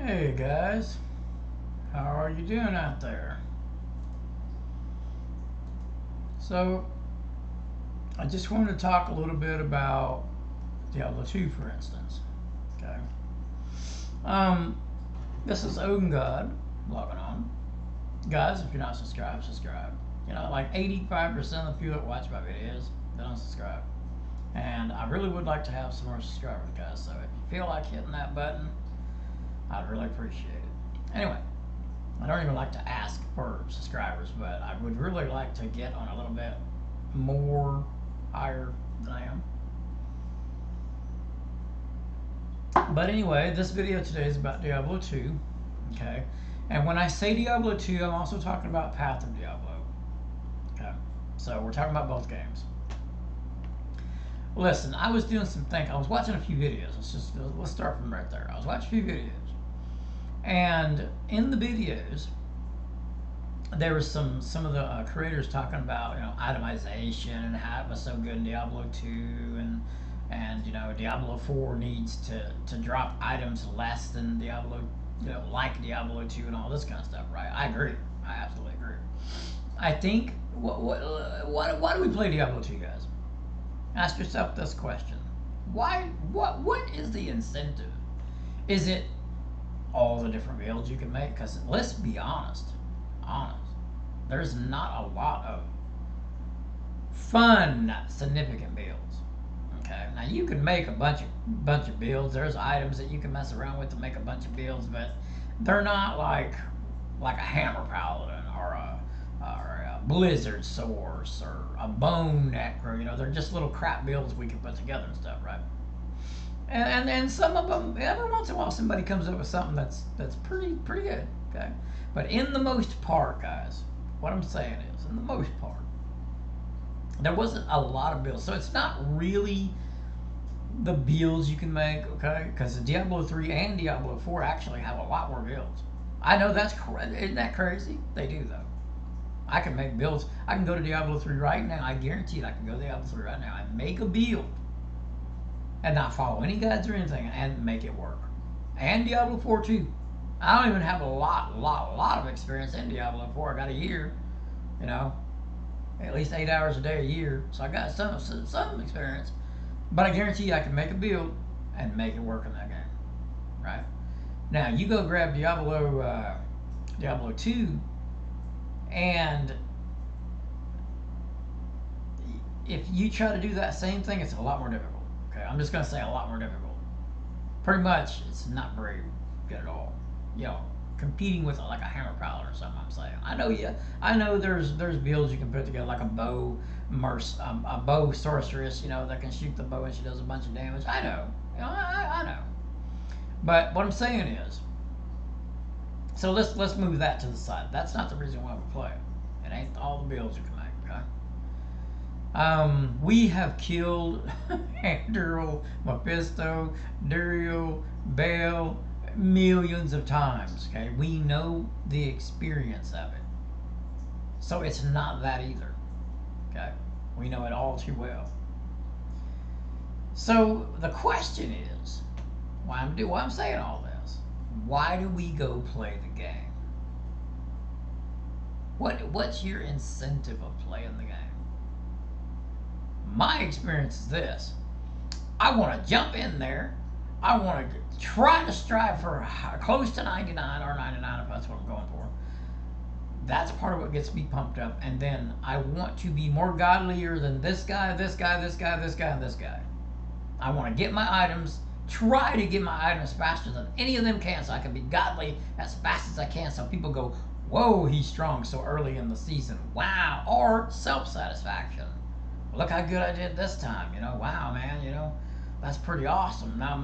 Hey guys, how are you doing out there? So, I just wanted to talk a little bit about Diablo 2, for instance. Okay. Um, this is Odin God logging on. Guys, if you're not subscribed, subscribe. You know, like 85% of the people that watch my videos, they don't subscribe. And I really would like to have some more subscribers, guys. So if you feel like hitting that button, I'd really appreciate it. Anyway, I don't even like to ask for subscribers, but I would really like to get on a little bit more higher than I am. But anyway, this video today is about Diablo 2. Okay. And when I say Diablo 2, I'm also talking about Path of Diablo. Okay. So we're talking about both games. Listen, I was doing some thinking. I was watching a few videos. Let's start from right there. I was watching a few videos. And in the videos, there was some of the creators talking about itemization and how it was so good in Diablo 2 and Diablo 4 needs to drop items less than Diablo like Diablo 2 and all this kind of stuff, right? I agree. I absolutely agree. I think why do we play Diablo 2, guys? Ask yourself this question. What is the incentive? Is it all the different builds you can make? Because let's be honest, there's not a lot of fun, significant builds. Okay, now you can make a bunch of builds. There's items that you can mess around with to make a bunch of builds, but they're not like a hammer paladin or a blizzard source or a bone necro. They're just little crap builds we can put together and stuff, right? And some of them, every once in a while, somebody comes up with something that's pretty good. Okay, but in the most part, guys, what I'm saying is, in the most part, there wasn't a lot of builds. So it's not really the builds you can make, okay? Because Diablo 3 and Diablo 4 actually have a lot more builds. I know isn't that crazy? They do, though. I can make builds. I can go to Diablo 3 right now. I guarantee it. I can go to Diablo 3 right now and make a build and not follow any guides or anything and make it work. And Diablo 4 too. I don't even have a lot of experience in Diablo 4. I got a year, at least 8 hours a day a year. So I got some experience. But I guarantee you I can make a build and make it work in that game. Right? Now, you go grab Diablo 2, and if you try to do that same thing, it's a lot more difficult. Okay, I'm just going to say a lot more difficult. Pretty much, it's not very good at all. Competing with like a hammer paladin or something. I'm saying. I know there's builds you can put together like a bow sorceress. That can shoot the bow and she does a bunch of damage. I know. I know. But what I'm saying is, so let's move that to the side. That's not the reason why we play it. It ain't all the builds you can make. Okay. We have killed Anduril, Mephisto, Duriel, Baal millions of times. Okay, we know the experience of it, so it's not that either. Okay, we know it all too well. So the question is, why I'm saying all this? Why do we go play the game? What's your incentive of playing the game? My experience is this: I want to jump in there. I want to try to strive for close to 99 or 99 if that's what I'm going for. That's part of what gets me pumped up. And then I want to be more godlier than this guy, this guy, this guy, this guy, and this guy. I want to get my items, try to get my items faster than any of them can so I can be godly as fast as I can so people go, whoa, he's strong so early in the season. Wow. Or self-satisfaction. Look how good I did this time. Wow, man, that's pretty awesome. Now,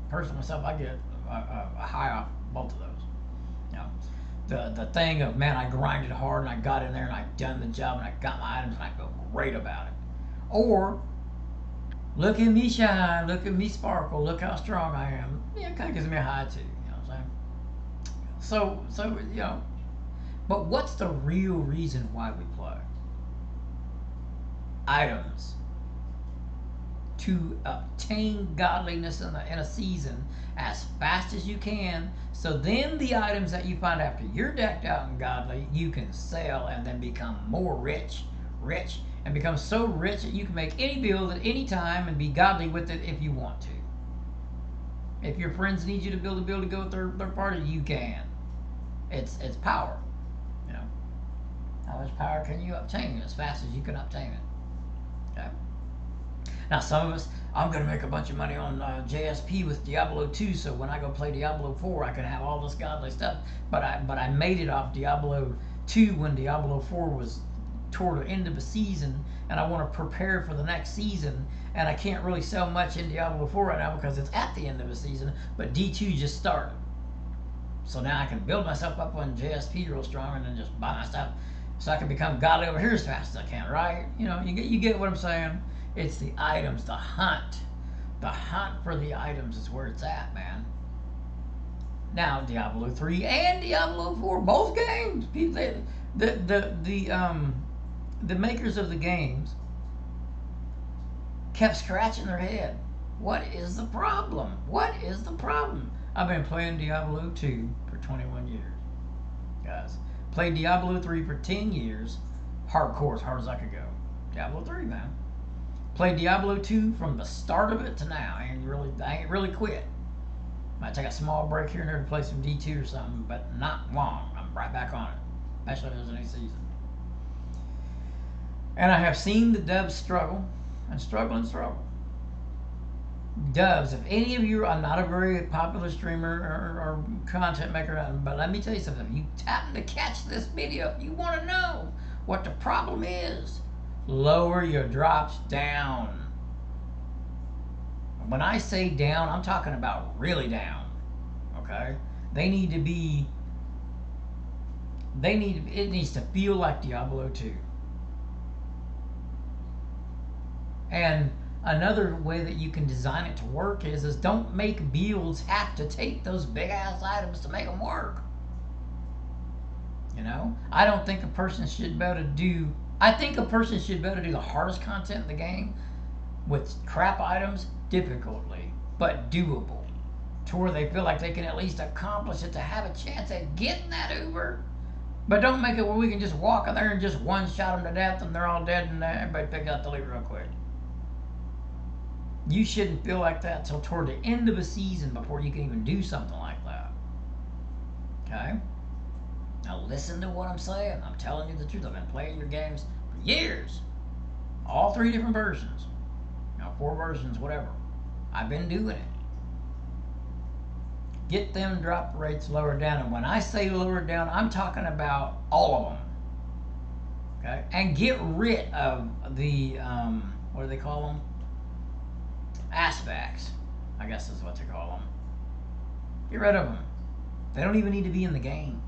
personally, I get a high off both of those. The thing of, man, I grinded hard and I got in there and I done the job and I got my items and I feel great about it. Or, look at me shine, look at me sparkle, look how strong I am. Yeah, it kind of gives me a high too. You know what I'm saying? So but what's the real reason why we play? Items. to obtain godliness in a season as fast as you can. So then the items that you find after you're decked out and godly, you can sell and then become more rich, and become so rich that you can make any build at any time and be godly with it if you want to. If your friends need you to build a build to go with their party, you can. It's power. You know, how much power can you obtain as fast as you can obtain it? Okay. Now, some of us, I'm going to make a bunch of money on JSP with Diablo 2, so when I go play Diablo 4, I can have all this godly stuff. But I made it off Diablo 2 when Diablo 4 was toward the end of the season, and I want to prepare for the next season, and I can't really sell much in Diablo 4 right now because it's at the end of the season, but D2 just started. So now I can build myself up on JSP real strong and then just buy my stuff so I can become godly over here as fast as I can, right? You know, you get what I'm saying? It's the items, the hunt. The hunt for the items is where it's at, man. Now, Diablo 3 and Diablo 4, both games, the makers of the games kept scratching their head. What is the problem? What is the problem? I've been playing Diablo 2 for 21 years, guys. Played Diablo 3 for 10 years, hardcore, as hard as I could go. Diablo 3, man. Played Diablo 2 from the start of it to now. I ain't really quit. Might take a small break here and there to play some D2 or something, but not long. I'm right back on it, especially if there's a new season. And I have seen the devs struggle and struggle and struggle. Devs, if any of you, I'm not a very popular streamer or content maker, but let me tell you something. If you happen to catch this video, if you want to know what the problem is, lower your drops down. When I say down, I'm talking about really down. Okay? It needs to feel like Diablo 2. And another way that you can design it to work is don't make builds have to take those big ass items to make them work. You know, I don't think a person should be able to do. I think a person should be able to do the hardest content in the game with crap items difficultly, but doable, to where they feel like they can at least accomplish it to have a chance at getting that Uber. But don't make it where we can just walk in there and just one-shot them to death and they're all dead and everybody pick out the loot real quick. You shouldn't feel like that till toward the end of a season before you can even do something like that. Okay? Now listen to what I'm saying. I'm telling you the truth. I've been playing your games for years. All 3 different versions. Now 4 versions, whatever. I've been doing it. Get them drop rates lower down. And when I say lower down, I'm talking about all of them. Okay? And get rid of the, what do they call them? Aspects, I guess is what they call them. Get rid of them. They don't even need to be in the game.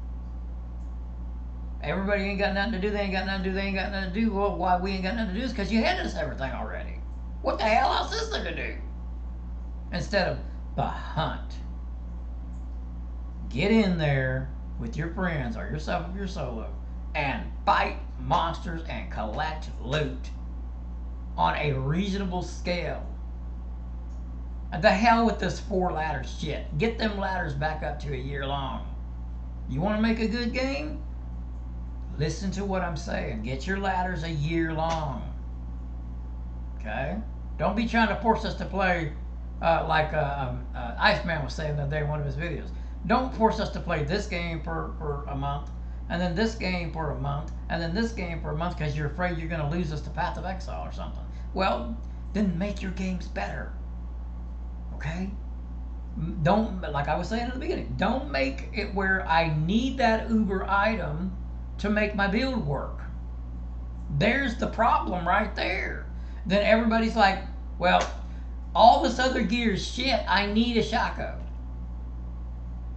Everybody ain't got nothing to do. They ain't got nothing to do. They ain't got nothing to do. Well, why we ain't got nothing to do is because you handed us everything already. What the hell else is there to do? Instead of the hunt. Get in there with your friends or yourself if you're solo and fight monsters and collect loot on a reasonable scale. The hell with this 4 ladder shit. Get them ladders back up to a year long. You want to make a good game? Listen to what I'm saying. Get your ladders a year long. Okay? Don't be trying to force us to play like Iceman was saying the other day in one of his videos. Don't force us to play this game for a month, and then this game for a month, and then this game for a month because you're afraid you're going to lose us to Path of Exile or something. Well, then make your games better. Okay? Don't, like I was saying at the beginning, don't make it where I need that Uber item to make my build work. There's the problem right there. Then everybody's like, well, all this other gear is shit. I need a Shaco.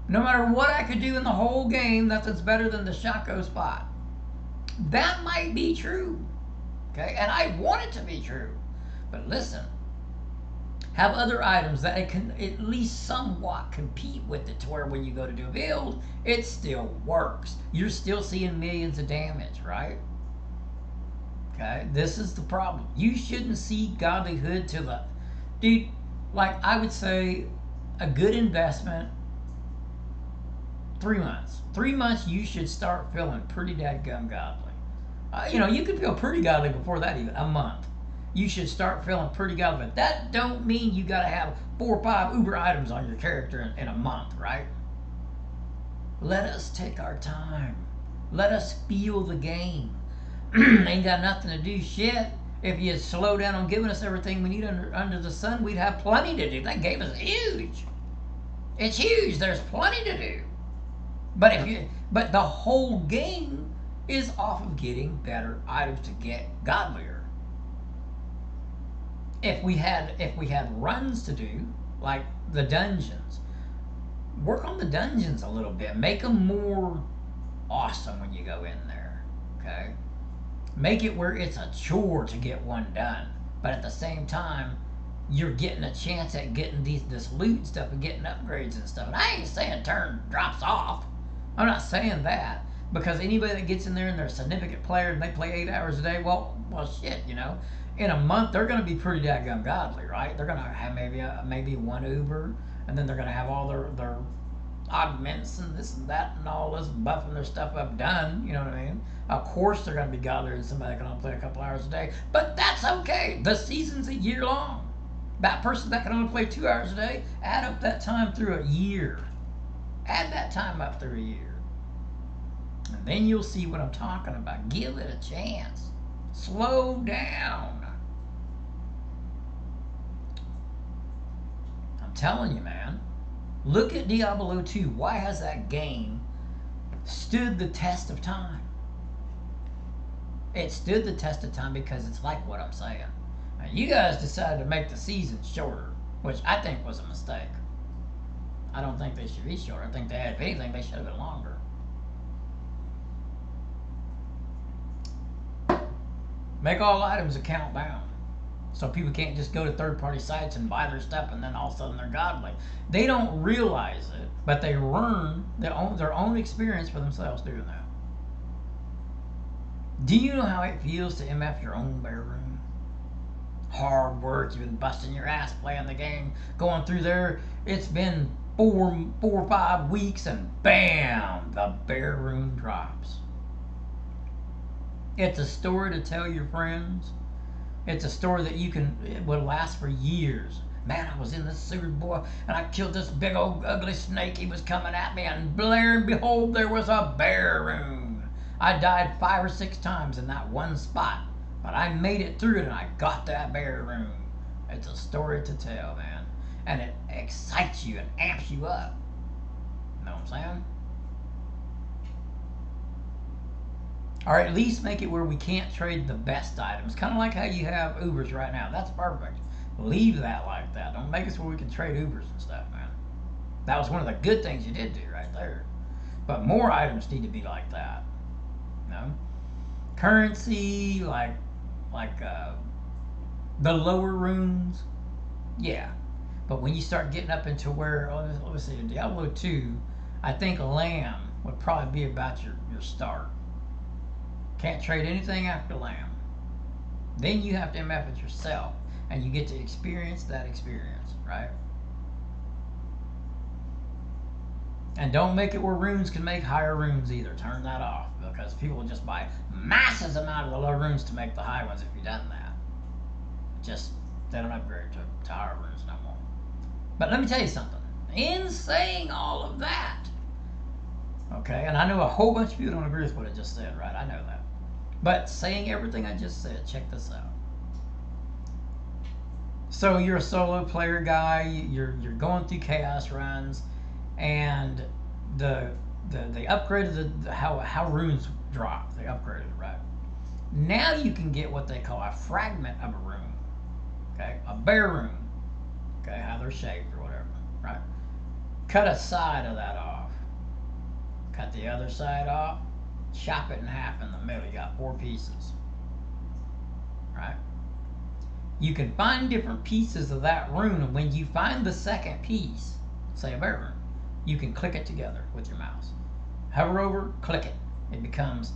No matter what I could do in the whole game, nothing's better than the Shaco spot. That might be true. Okay? And I want it to be true. But listen, have other items that it can at least somewhat compete with it to where when you go to do a build, it still works. You're still seeing millions of damage, right? Okay, this is the problem. You shouldn't see godlyhood to Dude, like I would say a good investment, 3 months. 3 months you should start feeling pretty dadgum godly. You could feel pretty godly before that even, a month. You should start feeling pretty godly. But that don't mean you gotta have 4 or 5 Uber items on your character in a month, right? Let us take our time. Let us feel the game. Ain't got nothing to do shit. If you slow down on giving us everything we need under the sun, we'd have plenty to do. That game is huge. It's huge. There's plenty to do. But the whole game is off of getting better items to get godlier. If we had runs to do, like the dungeons, work on the dungeons a little bit. Make them more awesome when you go in there. Okay? Make it where it's a chore to get one done. But at the same time, you're getting a chance at getting this loot and stuff and getting upgrades and stuff. And I ain't saying turn drops off. I'm not saying that. Because anybody that gets in there and they're a significant player and they play 8 hours a day, well shit, in a month they're going to be pretty daggum godly, right? They're going to have maybe one Uber, and then they're going to have all their augments and this and that and all this, buffing their stuff up done. You know what I mean? Of course they're going to be godlier than somebody that can only play a couple hours a day, but that's okay. The season's a year long. That person that can only play 2 hours a day, add up that time through a year. Add that time up through a year. And then you'll see what I'm talking about. Give it a chance. Slow down. I'm telling you, man. Look at Diablo 2. Why has that game stood the test of time? It stood the test of time because it's like what I'm saying. Now, you guys decided to make the season shorter, which I think was a mistake. I don't think they should be shorter. I think if anything, they should have been longer. Make all items account bound. So people can't just go to third-party sites and buy their stuff and then all of a sudden they're godly. They don't realize it, but they learn their own experience for themselves doing that. Do you know how it feels to MF your own bear room? Hard work, you've been busting your ass playing the game, going through there. It's been 4 or 5 weeks and bam, the bear room drops. It's a story to tell your friends. It's a story that it will last for years. Man, I was in this sewer, boy, and I killed this big old ugly snake. He was coming at me, and there and behold, there was a bear room. I died 5 or 6 times in that one spot, but I made it through it, and I got that bear room. It's a story to tell, man, and it excites you and amps you up. You know what I'm saying? Or at least make it where we can't trade the best items. Kind of like how you have Ubers right now. That's perfect. Leave that like that. Don't make us where we can trade Ubers and stuff, man. That was one of the good things you did do right there. But more items need to be like that. You know? Currency, like the lower rooms, yeah. But when you start getting up into where, let me see, in Diablo 2, I think Lamb would probably be about your start. Can't trade anything after Lamb. Then you have to MF it yourself, and you get to experience that experience, right? And don't make it where runes can make higher runes either. Turn that off, because people will just buy massive amount of the low runes to make the high ones if you've done that. They don't upgrade to higher runes no more. But let me tell you something. In saying all of that, okay, and I know a whole bunch of people don't agree with what I just said, right? I know that. But saying everything I just said, check this out. So you're a solo player guy, you're going through chaos runs, and they upgraded how runes drop. They upgraded it, right? Now you can get what they call a fragment of a rune, okay, a bear rune, okay, how they're shaped or whatever, right? Cut a side of that off, cut the other side off, chop it in half in the middle. You got 4 pieces, right? You can find different pieces of that rune, and when you find the second piece, say a bear rune, you can click it together with your mouse. Hover over, click it. It becomes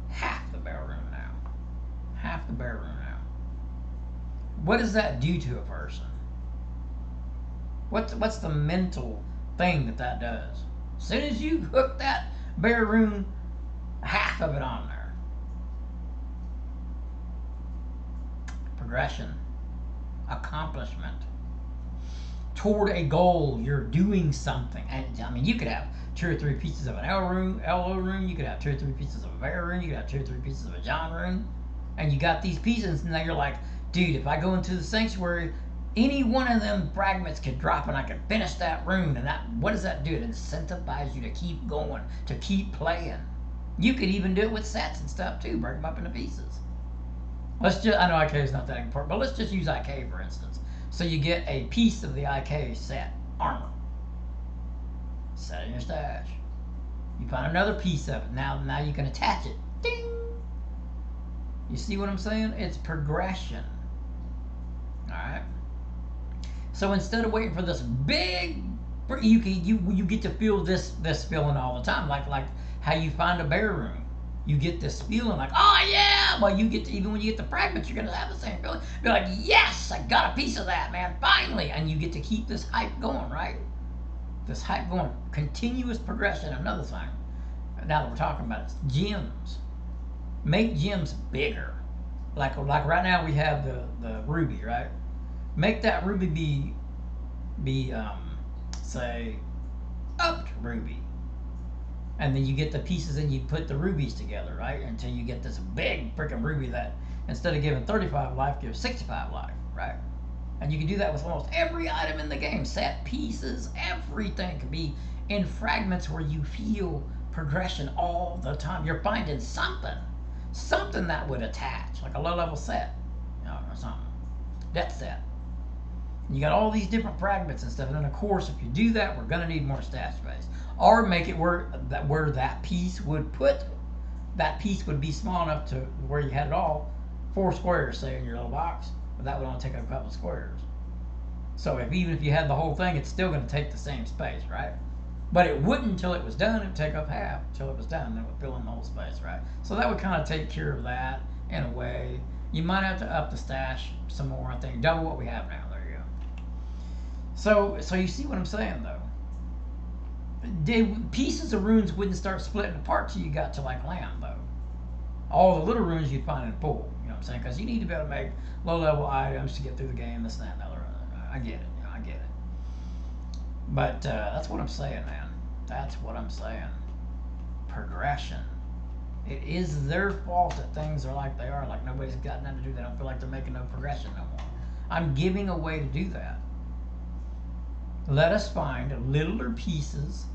half the bear rune now. Half the bear rune now. what does that do to a person? What's the mental thing that does? As soon as you hook that bare room, half of it on there. Progression, accomplishment, toward a goal. You're doing something, and I mean, you could have 2 or 3 pieces of an LO room. You could have 2 or 3 pieces of a Bear room. You could have 2 or 3 pieces of a John room, and you got these pieces, and now you're like, dude, if I go into the sanctuary, any one of them fragments could drop, and I could finish that room. And that, what does that do? It incentivizes you to keep going, to keep playing. You could even do it with sets and stuff too. Break them up into pieces. Let's just, I know IK is not that important, but let's just use IK for instance. So you get a piece of the IK set, armor. Set it in your stash. You find another piece of it. Now you can attach it. Ding! You see what I'm saying? It's progression. Alright? So instead of waiting for this big, you get to feel this feeling all the time. Like how you find a bear room. You get this feeling like, oh yeah! Well, you get to, even when you get the fragments, you're going to have the same feeling. Be like, yes, I got a piece of that, man, finally! And you get to keep this hype going, right? This hype going. Continuous progression, another thing. Now that we're talking about it, gems. Make gems bigger. Like right now we have the ruby, right? Make that ruby be say, upped ruby. And then you get the pieces and you put the rubies together, right? Until you get this big freaking ruby that instead of giving 35 life, gives 65 life, right? And you can do that with almost every item in the game. Set pieces, everything can be in fragments where you feel progression all the time. You're finding something that would attach, like a low-level set, you know, or something. Depth set. You got all these different fragments and stuff, and then of course, if you do that, we're gonna need more stash space, or make it where that piece would be small enough to where you had it all 4 squares, say, in your little box, but that would only take up a couple of squares. So even if you had the whole thing, it's still gonna take the same space, right? But it wouldn't until it was done. It would take up half until it was done. Then it would fill in the whole space, right? So that would kind of take care of that in a way. You might have to up the stash some more. I think double what we have now. There you go. So you see what I'm saying, though. Pieces of runes wouldn't start splitting apart till you got to like land, though. All the little runes you'd find in pool. You know what I'm saying? Because you need to be able to make low-level items to get through the game. This, that, and the other. I get it. I get it. But that's what I'm saying, man. That's what I'm saying. Progression. It is their fault that things are like they are. Like nobody's got nothing to do. They don't feel like they're making no progression no more. I'm giving a way to do that. Let us find littler pieces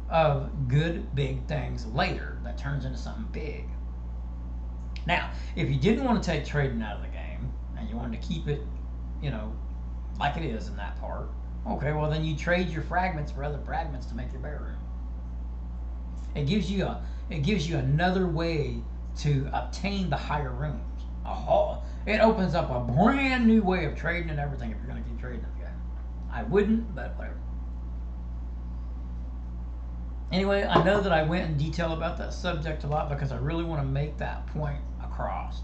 of good big things later that turns into something big. Now, if you didn't want to take trading out of the game and you wanted to keep it, you know, like it is in that part, okay, well then you trade your fragments for other fragments to make your bear room. It gives you another way to obtain the higher rooms. It opens up a brand new way of trading and everything if you're going to keep trading the game. I wouldn't, but whatever. Anyway, I know that I went in detail about that subject a lot because I really want to make that point across.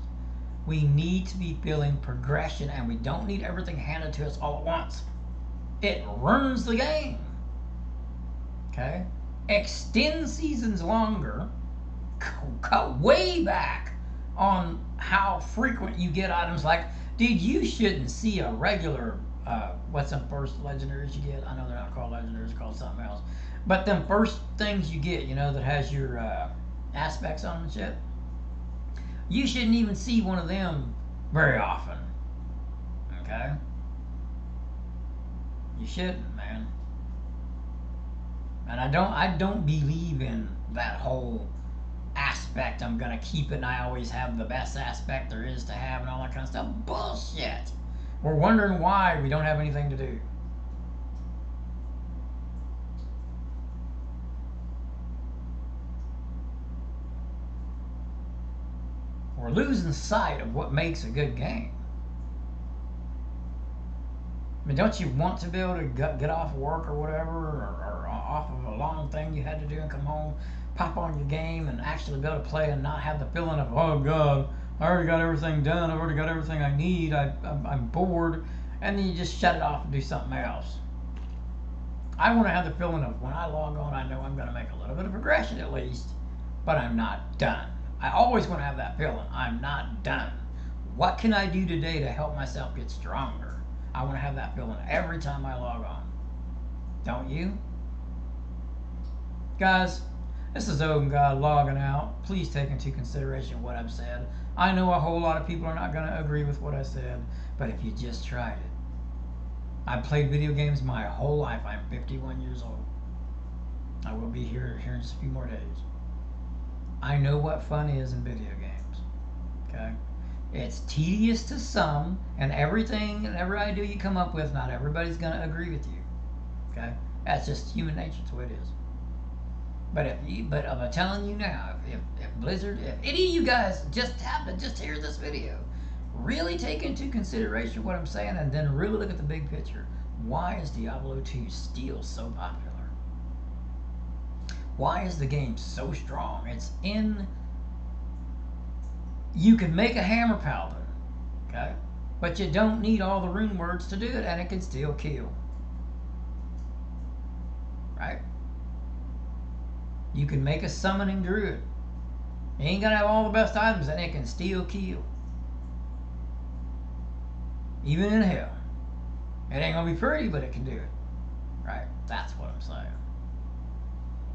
We need to be feeling progression, and we don't need everything handed to us all at once. It ruins the game. Okay? Extend seasons longer. Cut way back on how frequent you get items. Like, dude, you shouldn't see a regular, what's them first legendaries you get? I know they're not called legendaries, they're called something else. But them first things you get, you know, that has your aspects on them and shit. You shouldn't even see one of them very often. Okay? You shouldn't, man. And I don't believe in that whole aspect. I'm gonna keep it and I always have the best aspect there is to have and all that kind of stuff. Bullshit. We're wondering why we don't have anything to do. We're losing sight of what makes a good game. I mean, don't you want to be able to get off work or whatever, or off of a long thing you had to do and come home, pop on your game and actually be able to play and not have the feeling of, oh God, I already got everything done. I've already got everything I need. I'm bored. And then you just shut it off and do something else. I want to have the feeling of when I log on, I know I'm going to make a little bit of progression at least, but I'm not done. I always want to have that feeling. I'm not done. What can I do today to help myself get stronger? I want to have that feeling every time I log on. Don't you? Guys, this is Open God logging out. Please take into consideration what I've said. I know a whole lot of people are not going to agree with what I said, but if you just tried it. I've played video games my whole life. I'm 51 years old. I will be here in just a few more days. I know what fun is in video games. Okay? It's tedious to some, and everything and every idea you come up with, not everybody's going to agree with you. Okay? That's just human nature. It's the way it is. But I'm telling you now, if Blizzard, if any of you guys just happen to just hear this video, really take into consideration what I'm saying and then really look at the big picture. Why is Diablo 2 still so popular? Why is the game so strong? You can make a hammer paladin, okay? But you don't need all the rune words to do it, and it can still kill. Right? You can make a summoning druid. You ain't gonna have all the best items, and it can still kill. Even in hell. It ain't gonna be pretty, but it can do it. Right? That's what I'm saying.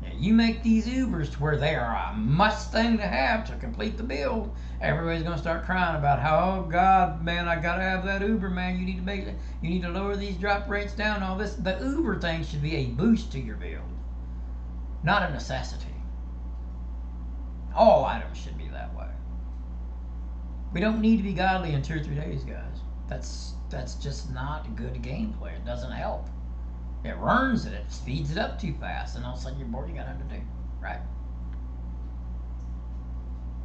Yeah, you make these Ubers to where they are a must thing to have to complete the build. Everybody's gonna start crying about how, oh God, man, I gotta have that Uber, man. You need to lower these drop rates down. All this. The Uber thing should be a boost to your build, not a necessity. All items should be that way. We don't need to be godly in 2 or 3 days, guys. That's just not good gameplay. It doesn't help. It runs it. It speeds it up too fast, and all of a sudden you're bored. You got nothing to do, right?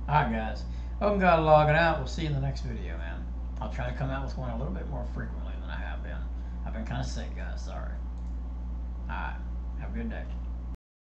All right, guys. Open God logging out. We'll see you in the next video, man. I'll try to come out with one a little bit more frequently than I have been. I've been kind of sick, guys. Sorry. All right. Have a good day.